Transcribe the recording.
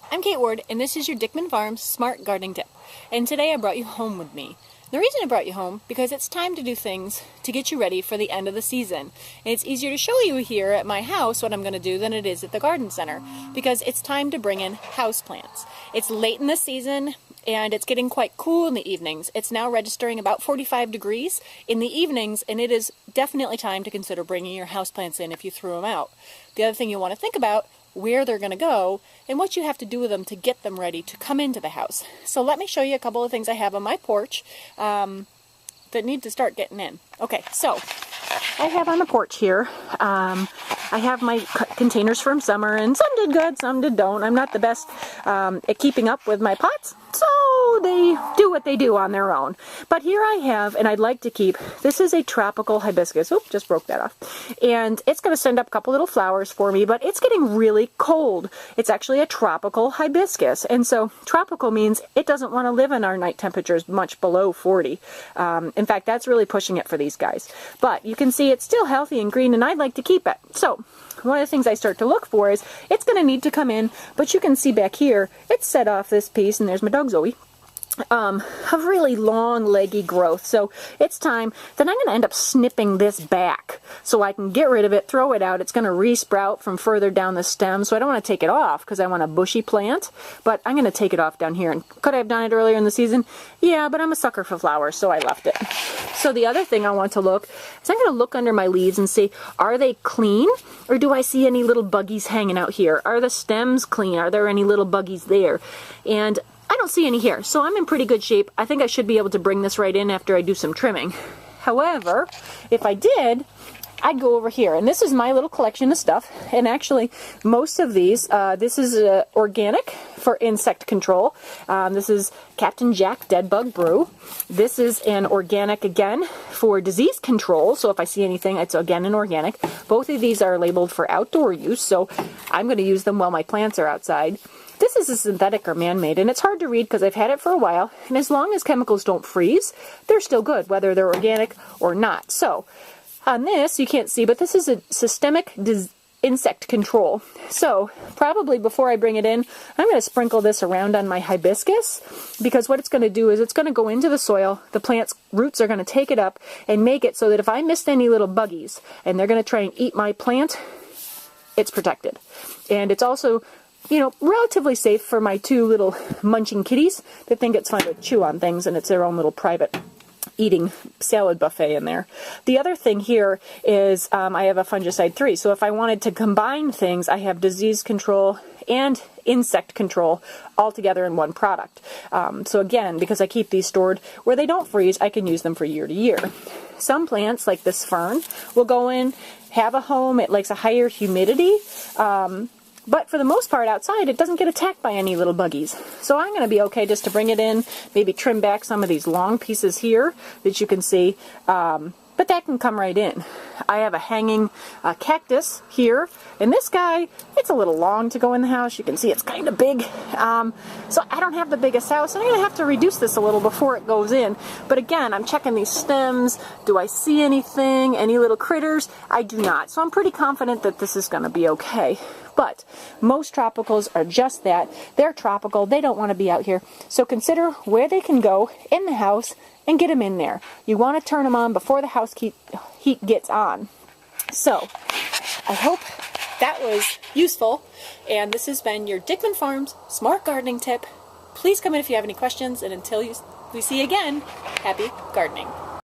I'm Kate Ward, and this is your Dickman Farms Smart Gardening Tip. And today I brought you home with me. The reason I brought you home, because it's time to do things to get you ready for the end of the season. And it's easier to show you here at my house what I'm going to do than it is at the garden center, because it's time to bring in houseplants. It's late in the season, and it's getting quite cool in the evenings. It's now registering about 45 degrees in the evenings, and it is definitely time to consider bringing your houseplants in if you threw them out. The other thing you want to think about, where they're going to go, and what you have to do with them to get them ready to come into the house. So let me show you a couple of things I have on my porch that need to start getting in. Okay, so I have on the porch here, I have my containers from summer, and some did good, some did don't. I'm not the best at keeping up with my pots, so they do what they do on their own. But here I have, and I'd like to keep, this is a tropical hibiscus. Oop, just broke that off. And it's going to send up a couple little flowers for me, but it's getting really cold. It's actually a tropical hibiscus. And so tropical means it doesn't want to live in our night temperatures much below 40. In fact, that's really pushing it for these guys. But you can see it's still healthy and green, and I'd like to keep it. So one of the things I start to look for is it's going to need to come in, but you can see back here, it's set off this piece, and there's my dog Zoe, of really long leggy growth. So it's time. Then I'm going to end up snipping this back so I can get rid of it, throw it out. It's going to re-sprout from further down the stem, so I don't want to take it off because I want a bushy plant, but I'm going to take it off down here. And could I have done it earlier in the season? Yeah, but I'm a sucker for flowers, so I left it. So the other thing I want to look is I'm going to look under my leaves and see, are they clean, or do I see any little buggies hanging out here? Are the stems clean? Are there any little buggies there? And I don't see any here, so I'm in pretty good shape. I think I should be able to bring this right in after I do some trimming. However, if I did, I'd go over here, and this is my little collection of stuff, and actually most of these, this is organic for insect control. This is Captain Jack Dead Bug Brew. This is an organic, again, for disease control, so if I see anything, it's again an organic. Both of these are labeled for outdoor use, so I'm going to use them while my plants are outside. This is a synthetic or man-made, and it's hard to read because I've had it for a while, and as long as chemicals don't freeze, they're still good, whether they're organic or not. So, on this, you can't see, but this is a systemic insect control. So, probably before I bring it in, I'm going to sprinkle this around on my hibiscus, because what it's going to do is it's going to go into the soil, the plant's roots are going to take it up and make it so that if I missed any little buggies, and they're going to try and eat my plant, it's protected. And it's also, you know, relatively safe for my two little munching kitties that think it's fun to chew on things, and it's their own little private eating salad buffet in there. The other thing here is I have a fungicide 3, so if I wanted to combine things, I have disease control and insect control all together in one product. So again, because I keep these stored where they don't freeze, I can use them for year to year. Some plants, like this fern, will go in, have a home, it likes a higher humidity, but for the most part outside, it doesn't get attacked by any little buggies. So I'm going to be okay just to bring it in, maybe trim back some of these long pieces here that you can see, but that can come right in. I have a hanging cactus here, and this guy, it's a little long to go in the house. You can see it's kind of big, so I don't have the biggest house, and I'm going to have to reduce this a little before it goes in. But again, I'm checking these stems. Do I see anything, any little critters? I do not, so I'm pretty confident that this is going to be okay. But most tropicals are just that. They're tropical. They don't want to be out here. So consider where they can go in the house and get them in there. You want to turn them on before the house heat gets on. So I hope that was useful. And this has been your Dickman Farms Smart Gardening Tip. Please come in if you have any questions. And until we see you again, happy gardening.